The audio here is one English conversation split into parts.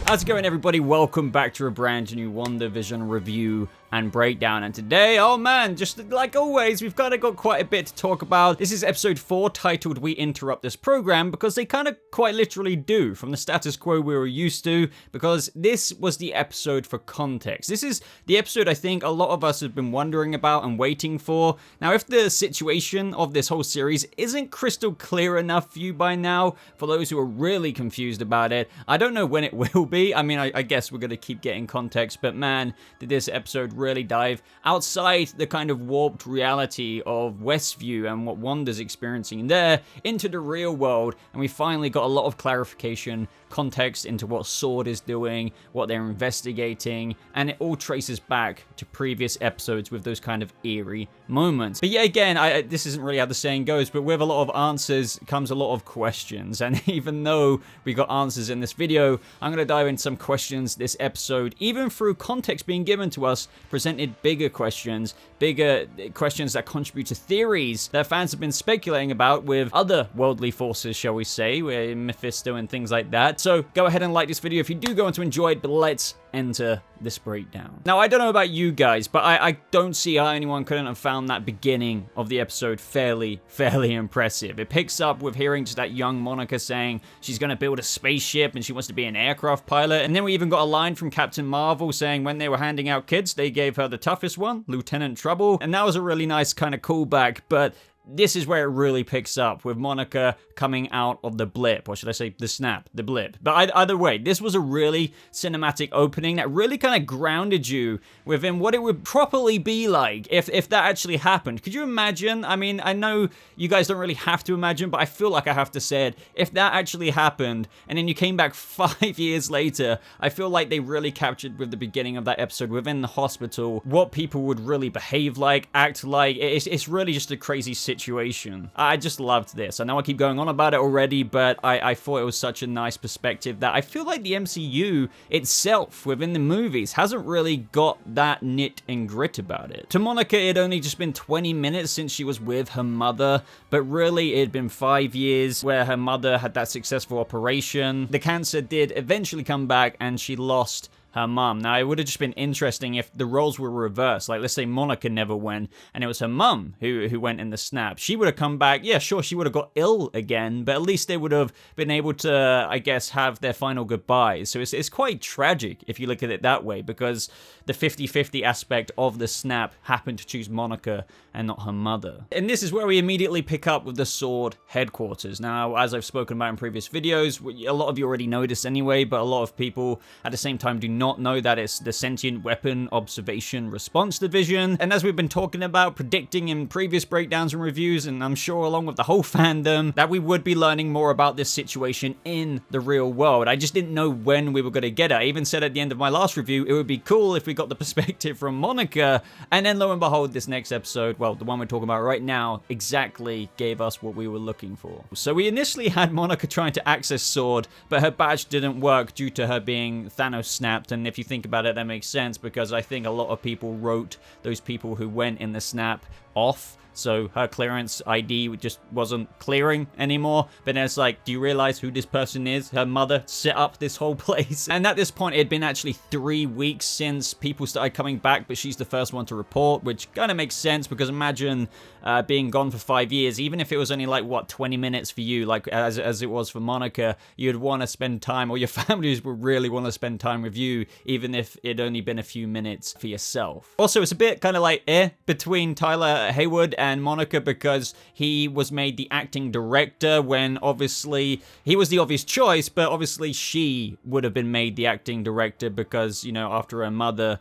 How's it going, everybody? Welcome back to a brand new WandaVision review and breakdown. And today, oh man, just like always, we've got quite a bit to talk about. This is episode 4, titled We Interrupt This Program, because they kind of quite literally do, from the status quo we were used to, because this was the episode for context. This is the episode I think a lot of us have been wondering about and waiting for. Now, if the situation of this whole series isn't crystal clear enough for you by now, for those who are really confused about it, I don't know when it will be. I mean, I guess we're going to keep getting context, but man, did this episode really dive outside the kind of warped reality of Westview and what Wanda's experiencing there into the real world, and we finally got a lot of clarification, context into what S.W.O.R.D. is doing, what they're investigating, and it all traces back to previous episodes with those kind of eerie moments. But yeah, again, this isn't really how the saying goes, but with a lot of answers comes a lot of questions, and even though we got answers in this video, I'm going to dive into some questions this episode, even through context being given to us, presented bigger questions that contribute to theories that fans have been speculating about with other worldly forces, shall we say, with Mephisto and things like that. So go ahead and like this video if you do go on to enjoy it, but let's enter this breakdown. Now, I don't know about you guys, but I don't see how anyone couldn't have found that beginning of the episode fairly impressive. It picks up with hearing just that young Monica saying she's going to build a spaceship and she wants to be an aircraft pilot. And then we even got a line from Captain Marvel saying when they were handing out kids, they gave her the toughest one, Lieutenant Trouble. And that was a really nice kind of callback, but this is where it really picks up, with Monica coming out of the blip, or should I say the snap, the blip. But either way, this was a really cinematic opening that really kind of grounded you within what it would properly be like if that actually happened. Could you imagine? I mean, I know you guys don't really have to imagine, but I feel like I have to say it. If that actually happened, and then you came back 5 years later, I feel like they really captured with the beginning of that episode within the hospital what people would really behave like, act like. It's really just a crazy situation. I just loved this. I know I keep going on about it already, but I thought it was such a nice perspective that I feel like the MCU itself within the movies hasn't really got that nit and grit about it. To Monica, it had only just been 20 minutes since she was with her mother, but really it had been 5 years where her mother had that successful operation. The cancer did eventually come back and she lost her mum. Now, it would have just been interesting if the roles were reversed. Like, let's say Monica never went, and it was her mum who went in the snap. She would have come back. Yeah, sure, she would have got ill again, but at least they would have been able to, I guess, have their final goodbyes. So it's quite tragic if you look at it that way, because the 50-50 aspect of the snap happened to choose Monica and not her mother. And this is where we immediately pick up with the S.W.O.R.D. headquarters. Now, as I've spoken about in previous videos, a lot of you already know this anyway, but a lot of people at the same time do not know that it's the Sentient Weapon Observation Response Division. And as we've been talking about, predicting in previous breakdowns and reviews, and I'm sure along with the whole fandom, that we would be learning more about this situation in the real world. I just didn't know when we were going to get it. I even said at the end of my last review, it would be cool if we got the perspective from Monica, and then lo and behold, this next episode, well, the one we're talking about right now, exactly gave us what we were looking for. So we initially had Monica trying to access S.W.O.R.D., but her badge didn't work due to her being Thanos snapped. And if you think about it, that makes sense, because I think a lot of people wrote those people who went in the snap off. So her clearance ID just wasn't clearing anymore. But then it's like, do you realize who this person is? Her mother set up this whole place. And at this point, it had been actually 3 weeks since people started coming back, but she's the first one to report, which kind of makes sense, because imagine being gone for 5 years, even if it was only like, what, 20 minutes for you, like as it was for Monica, you'd want to spend time, or your families would really want to spend time with you, even if it'd only been a few minutes for yourself. Also, it's a bit kind of like between Tyler Hayward and Monica, because he was made the acting director when obviously he was the obvious choice, but obviously she would have been made the acting director because, you know, after her mother,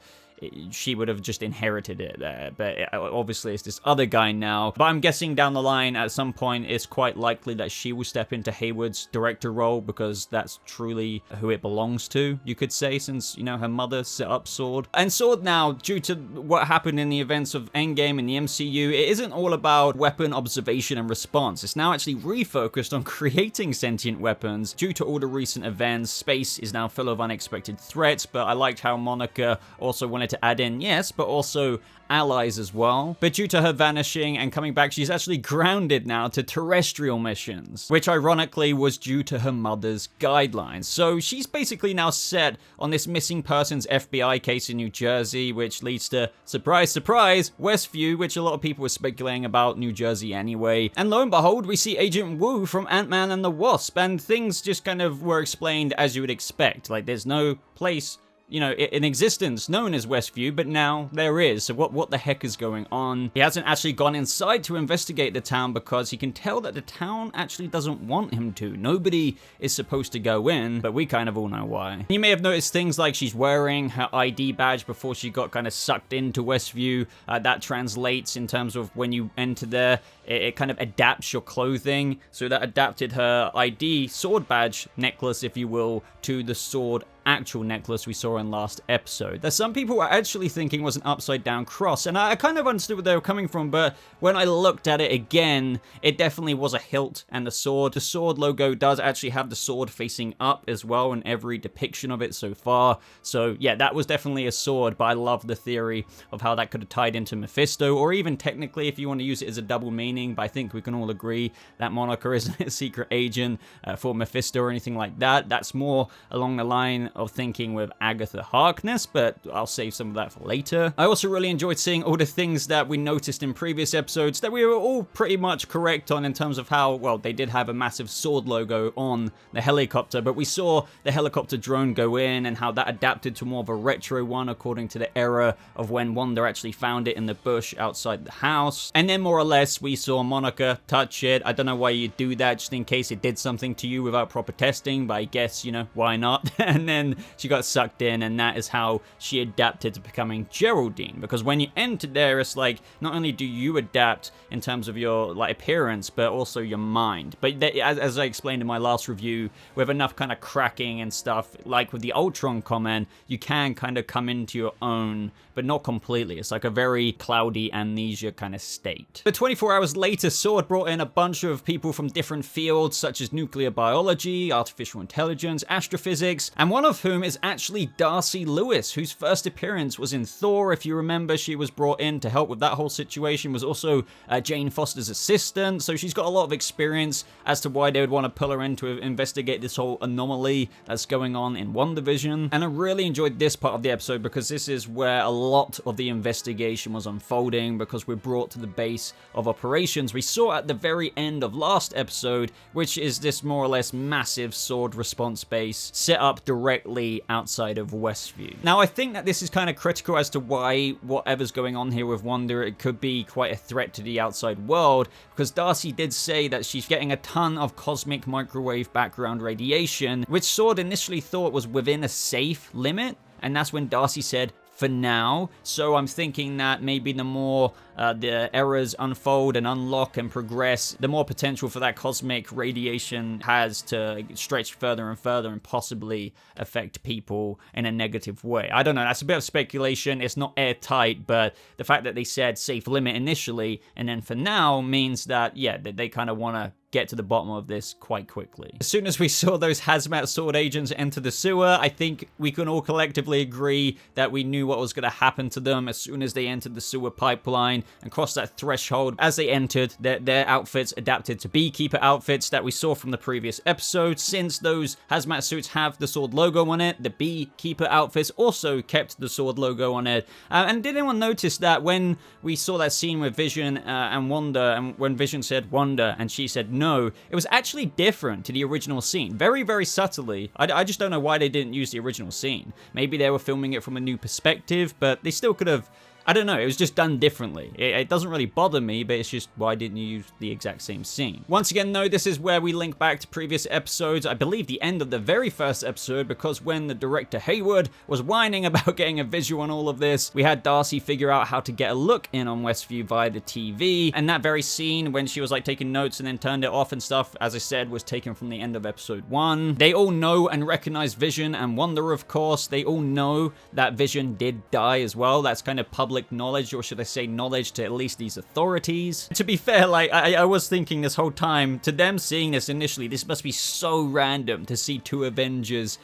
she would have just inherited it there. But obviously it's this other guy now. But I'm guessing down the line at some point it's quite likely that she will step into Hayward's director role, because that's truly who it belongs to, you could say, since, you know, her mother set up S.W.O.R.D. And S.W.O.R.D. now, due to what happened in the events of Endgame and the MCU, it isn't all about weapon observation and response. It's now actually refocused on creating sentient weapons. Due to all the recent events, space is now full of unexpected threats, but I liked how Monica also wanted wanted to add in, yes, but also allies as well. But due to her vanishing and coming back, she's actually grounded now to terrestrial missions, which ironically was due to her mother's guidelines. So she's basically now set on this missing persons FBI case in New Jersey, which leads to, surprise, surprise, Westview, which a lot of people were speculating about New Jersey anyway. And lo and behold, we see Agent Wu from Ant-Man and the Wasp, and things just kind of were explained as you would expect. Like, there's no place, you know, in existence known as Westview, but now there is. So what the heck is going on? He hasn't actually gone inside to investigate the town because he can tell that the town actually doesn't want him to. Nobody is supposed to go in, but we kind of all know why. You may have noticed things like she's wearing her ID badge before she got kind of sucked into Westview. That translates in terms of when you enter there, it kind of adapts your clothing. So that adapted her ID sword badge necklace, if you will, to the sword actual necklace we saw in last episode. There's some people were actually thinking was an upside down cross, and I kind of understood where they were coming from, but when I looked at it again, it definitely was a hilt and the sword logo does actually have the sword facing up as well in every depiction of it so far. So yeah, that was definitely a sword, but I love the theory of how that could have tied into Mephisto, or even technically if you want to use it as a double meaning, but I think we can all agree that Monica isn't a secret agent for Mephisto or anything like that. That's more along the line of thinking with Agatha Harkness, but I'll save some of that for later. I also really enjoyed seeing all the things that we noticed in previous episodes that we were all pretty much correct on in terms of how, well, they did have a massive sword logo on the helicopter, but we saw the helicopter drone go in and how that adapted to more of a retro one according to the era of when Wanda actually found it in the bush outside the house. And then more or less we saw Monica touch it. I don't know why you do that, just in case it did something to you without proper testing, but I guess, you know, why not? And then she got sucked in, and that is how she adapted to becoming Geraldine. Because when you enter there, it's like, not only do you adapt in terms of your like appearance, but also your mind. But as I explained in my last review, with enough kind of cracking and stuff, like with the Ultron comment, you can kind of come into your own, but not completely. It's like a very cloudy amnesia kind of state. But 24 hours later, S.W.O.R.D. brought in a bunch of people from different fields, such as nuclear biology, artificial intelligence, astrophysics, and one of whom is actually Darcy Lewis, whose first appearance was in Thor. If you remember, she was brought in to help with that whole situation, was also Jane Foster's assistant, so she's got a lot of experience as to why they would want to pull her in to investigate this whole anomaly that's going on in WandaVision. And I really enjoyed this part of the episode because this is where a lot of the investigation was unfolding, because we're brought to the base of operations we saw at the very end of last episode, which is this more or less massive S.W.O.R.D. response base set up directly outside of Westview. Now, I think that this is kind of critical as to why whatever's going on here with Wanda, it could be quite a threat to the outside world, because Darcy did say that she's getting a ton of cosmic microwave background radiation, which S.W.O.R.D. initially thought was within a safe limit, and that's when Darcy said, for now. So I'm thinking that maybe the more the errors unfold and unlock and progress, the more potential for that cosmic radiation has to stretch further and further and possibly affect people in a negative way. I don't know, that's a bit of speculation, it's not airtight, but the fact that they said safe limit initially and then for now means that, yeah, they kind of want to get to the bottom of this quite quickly. As soon as we saw those hazmat S.W.O.R.D. agents enter the sewer, I think we can all collectively agree that we knew what was going to happen to them as soon as they entered the sewer pipeline and crossed that threshold. As they entered, their outfits adapted to beekeeper outfits that we saw from the previous episode. Since those hazmat suits have the S.W.O.R.D. logo on it, the beekeeper outfits also kept the S.W.O.R.D. logo on it. And did anyone notice that when we saw that scene with Vision and Wanda, and when Vision said Wanda and she said no, it was actually different to the original scene. Very, very subtly. I just don't know why they didn't use the original scene. Maybe they were filming it from a new perspective, but they still could have, I don't know, it was just done differently. It doesn't really bother me, but it's just, why didn't you use the exact same scene? Once again, though, this is where we link back to previous episodes. I believe the end of the very first episode, because when the director Hayward was whining about getting a visual on all of this, we had Darcy figure out how to get a look in on Westview via the TV. And that very scene, when she was like taking notes and then turned it off and stuff, as I said, was taken from the end of episode 1. They all know and recognize Vision and Wanda, of course. They all know that Vision did die as well. That's kind of public public knowledge, or should I say knowledge to at least these authorities. To be fair, like, I was thinking this whole time, to them seeing this initially, this must be so random to see two Avengers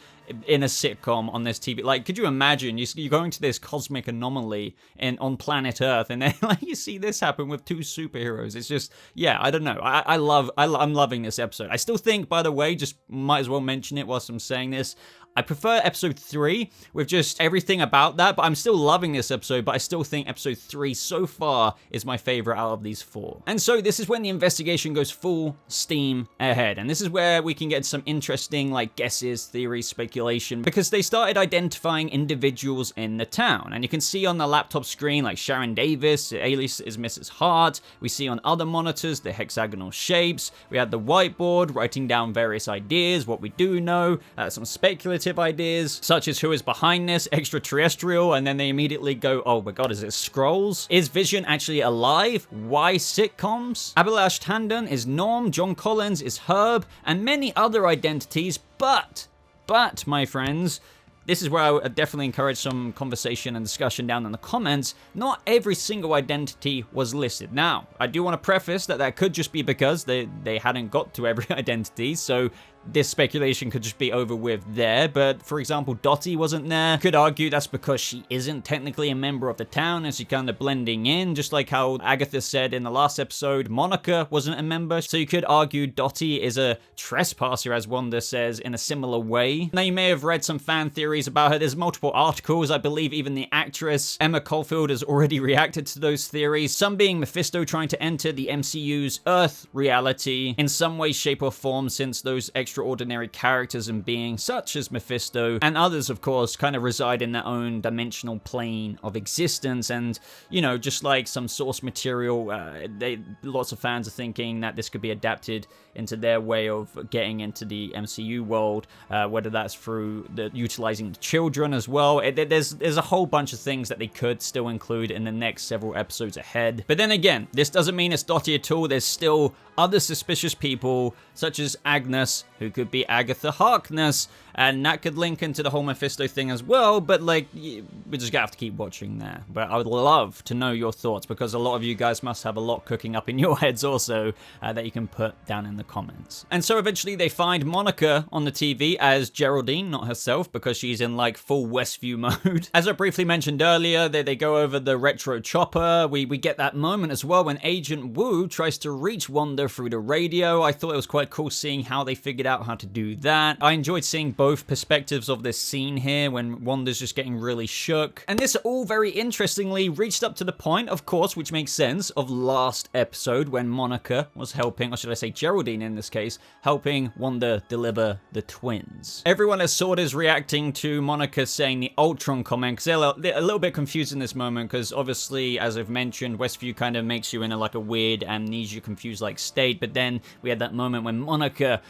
in a sitcom on this TV. Like, could you imagine you're going to this cosmic anomaly on planet Earth, and then like you see this happen with two superheroes? It's just, yeah, I don't know. I'm loving this episode. I still think, by the way, just might as well mention it whilst I'm saying this, I prefer episode 3 with just everything about that, but I'm still loving this episode, but I still think episode 3 so far is my favorite out of these 4. And so this is when the investigation goes full steam ahead, and this is where we can get some interesting like guesses, theories, speculation, because they started identifying individuals in the town, and you can see on the laptop screen like Sharon Davis, alias is Mrs. Hart. We see on other monitors the hexagonal shapes. We had the whiteboard writing down various ideas, what we do know, some speculative ideas, such as who is behind this, extraterrestrial, and then they immediately go, oh my god, is it Skrulls? Is Vision actually alive? Why sitcoms? Abhilash Tandon is Norm, John Collins is Herb, and many other identities, but, my friends, this is where I would definitely encourage some conversation and discussion down in the comments. Not every single identity was listed. Now, I do want to preface that could just be because they hadn't got to every identity, so this speculation could just be over with there. But for example, Dottie wasn't there. Could argue that's because she isn't technically a member of the town and she's kind of blending in, just like how Agatha said in the last episode, Monica wasn't a member. So you could argue Dottie is a trespasser, as Wanda says, in a similar way. Now, you may have read some fan theories about her. There's multiple articles. I believe even the actress Emma Caulfield has already reacted to those theories, some being Mephisto trying to enter the MCU's Earth reality in some way, shape, or form, since those extraordinary characters and beings such as Mephisto and others, of course, kind of reside in their own dimensional plane of existence. And, you know, just like some source material, lots of fans are thinking that this could be adapted into their way of getting into the MCU world, whether that's through utilizing the children as well. There's a whole bunch of things that they could still include in the next several episodes ahead. But then again, this doesn't mean it's Dottie at all. There's still other suspicious people, such as Agnes, who could be Agatha Harkness, and that could link into the whole Mephisto thing as well, but like, we're just gonna have to keep watching there. But I would love to know your thoughts, because a lot of you guys must have a lot cooking up in your heads also, that you can put down in the comments. And so eventually they find Monica on the TV as Geraldine, not herself, because she's in like full Westview mode. As I briefly mentioned earlier, they go over the retro chopper. We get that moment as well when Agent Wu tries to reach Wanda through the radio. I thought it was quite cool seeing how they figured out how to do that. I enjoyed seeing both perspectives of this scene here when Wanda's just getting really shook. And this all very interestingly reached up to the point, of course, which makes sense, of last episode when Monica was helping, or should I say Geraldine in this case, helping Wanda deliver the twins. Everyone is sort of reacting to Monica saying the Ultron comment, because they're a little bit confused in this moment, because obviously, as I've mentioned, Westview kind of makes you in a weird amnesia confused like state. But then we had that moment when Monica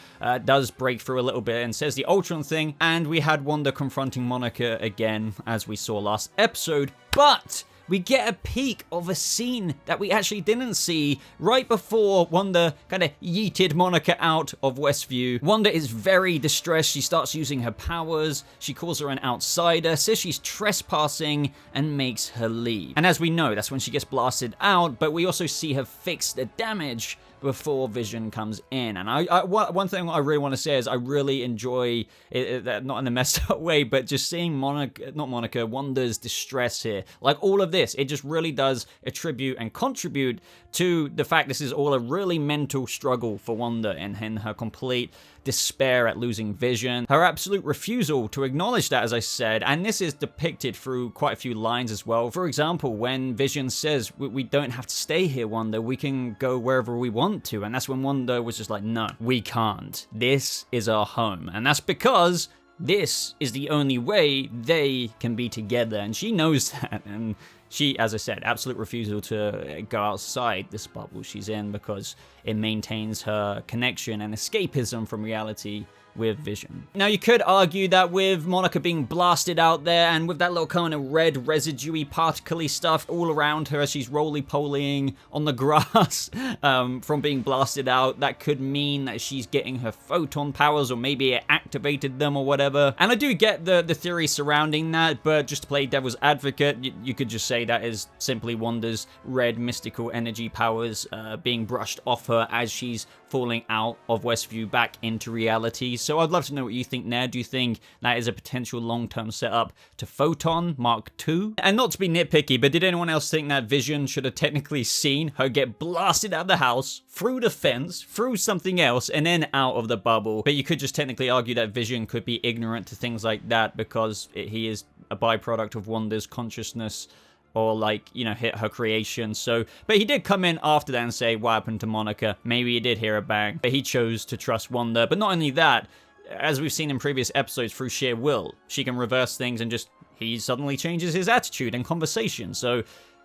does break through a little bit and says the Ultron thing, and we had Wanda confronting Monica again, as we saw last episode. But we get a peek of a scene that we actually didn't see right before Wanda kind of yeeted Monica out of Westview. Wanda is very distressed. She starts using her powers. She calls her an outsider, says she's trespassing, and makes her leave. And as we know, that's when she gets blasted out, but we also see her fix the damage before Vision comes in. And one thing I really want to say is I really enjoy it, not in a messed up way, but just seeing Wanda's distress here. Like, all of this, it just really does attribute and contribute to the fact this is all a really mental struggle for Wanda, and in her complete despair at losing Vision, her absolute refusal to acknowledge that, as I said. And this is depicted through quite a few lines as well. For example, when Vision says, we don't have to stay here, Wanda, we can go wherever we want to. And that's when Wanda was just like, no, we can't. This is our home. And that's because this is the only way they can be together. And she knows that. And she, as I said, absolute refusal to go outside this bubble she's in, because it maintains her connection and escapism from reality with Vision. Now, you could argue that with Monica being blasted out there, and with that little kind of red residuey particle-y stuff all around her as she's roly-polying on the grass from being blasted out, that could mean that she's getting her photon powers, or maybe it activated them or whatever. And I do get the theory surrounding that, but just to play devil's advocate, you could just say say that is simply Wanda's red mystical energy powers being brushed off her as she's falling out of Westview back into reality. So I'd love to know what you think there. Do you think that is a potential long-term setup to Photon Mark II? And not to be nitpicky, but did anyone else think that Vision should have technically seen her get blasted out of the house, through the fence, through something else, and then out of the bubble? But you could just technically argue that Vision could be ignorant to things like that because he is a byproduct of Wanda's consciousness, or like, you know, hit her creation. So, but he did come in after that and say, what happened to Monica? Maybe he did hear a bang, but he chose to trust Wanda. But not only that, as we've seen in previous episodes, through sheer will, she can reverse things and just, he suddenly changes his attitude and conversation. So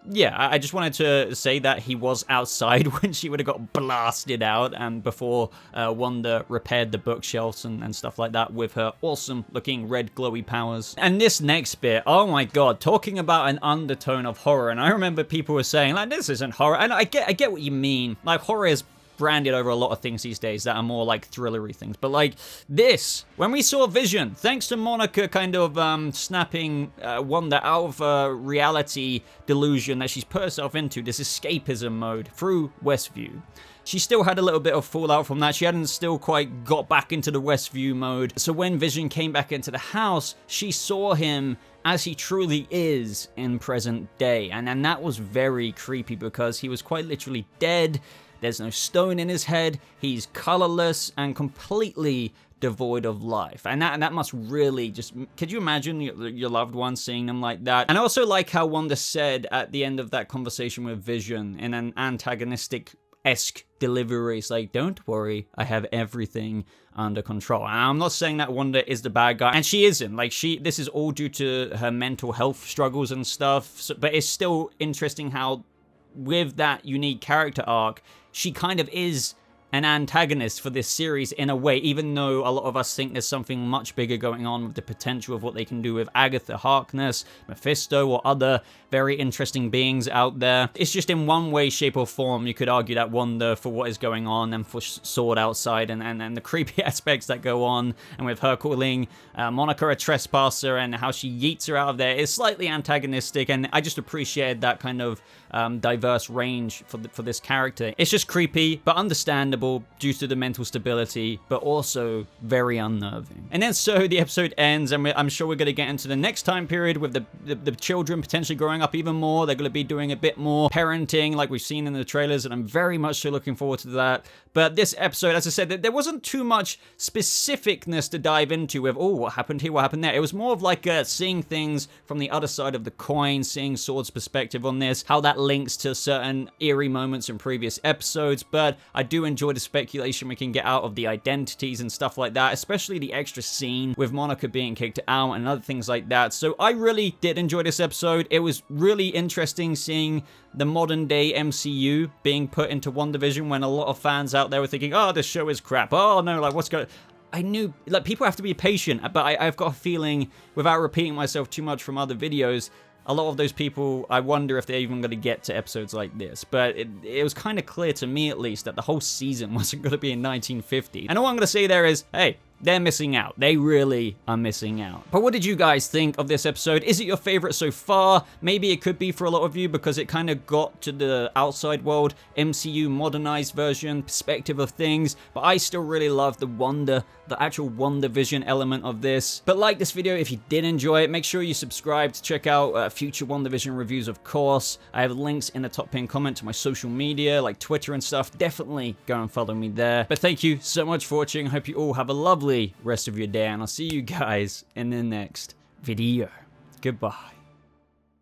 yeah, I just wanted to say that he was outside when she would have got blasted out, and before Wanda repaired the bookshelves and stuff like that with her awesome looking red glowy powers. And this next bit, oh my god, talking about an undertone of horror. And I remember people were saying, like, this isn't horror. And I get what you mean. Like, horror is branded over a lot of things these days that are more like thrillery things, but like this, when we saw Vision, thanks to Monica kind of snapping Wanda out of a reality delusion that she's put herself into, this escapism mode through Westview, she still had a little bit of fallout from that. She hadn't still quite got back into the Westview mode. So when Vision came back into the house, she saw him as he truly is in present day, and that was very creepy because he was quite literally dead. There's no stone in his head, he's colorless and completely devoid of life. And that must really just, could you imagine your loved one seeing them like that? And I also like how Wanda said at the end of that conversation with Vision in an antagonistic-esque delivery, it's like, don't worry, I have everything under control. And I'm not saying that Wanda is the bad guy, and she isn't. Like, this is all due to her mental health struggles and stuff, so, but it's still interesting how with that unique character arc, she kind of is an antagonist for this series in a way, even though a lot of us think there's something much bigger going on with the potential of what they can do with Agatha Harkness, Mephisto, or other very interesting beings out there. It's just in one way, shape, or form, you could argue that Wanda, for what is going on, and for Sword outside, and the creepy aspects that go on, and with her calling Monica a trespasser, and how she yeets her out of there, is slightly antagonistic, and I just appreciate that kind of diverse range for this character. It's just creepy, but understandable due to the mental stability, but also very unnerving. And then so the episode ends, and I'm sure we're going to get into the next time period with the children potentially growing up even more. They're going to be doing a bit more parenting like we've seen in the trailers, and I'm very much so looking forward to that. But this episode, as I said, there wasn't too much specificness to dive into with, oh, what happened here, what happened there. It was more of like seeing things from the other side of the coin, seeing Sword's perspective on this, how that links to certain eerie moments in previous episodes. But I do enjoy the speculation we can get out of the identities and stuff like that, especially the extra scene with Monica being kicked out and other things like that. So I really did enjoy this episode. It was really interesting seeing the modern day MCU being put into WandaVision when a lot of fans out there were thinking, oh, this show is crap. Oh no, like what's going on? I knew, like, people have to be patient, but I've got a feeling, without repeating myself too much from other videos, a lot of those people, I wonder if they're even going to get to episodes like this. But it was kind of clear to me, at least, that the whole season wasn't going to be in 1950. And all I'm going to say there is, hey, they're missing out. They really are missing out. But what did you guys think of this episode? Is it your favorite so far? Maybe it could be for a lot of you because it kind of got to the outside world, MCU modernized version, perspective of things. But I still really love the actual WandaVision element of this. But like this video if you did enjoy it. Make sure you subscribe to check out future WandaVision reviews, of course. I have links in the top pinned comment to my social media, like Twitter and stuff. Definitely go and follow me there. But thank you so much for watching. I hope you all have a lovely rest of your day, and I'll see you guys in the next video. Goodbye.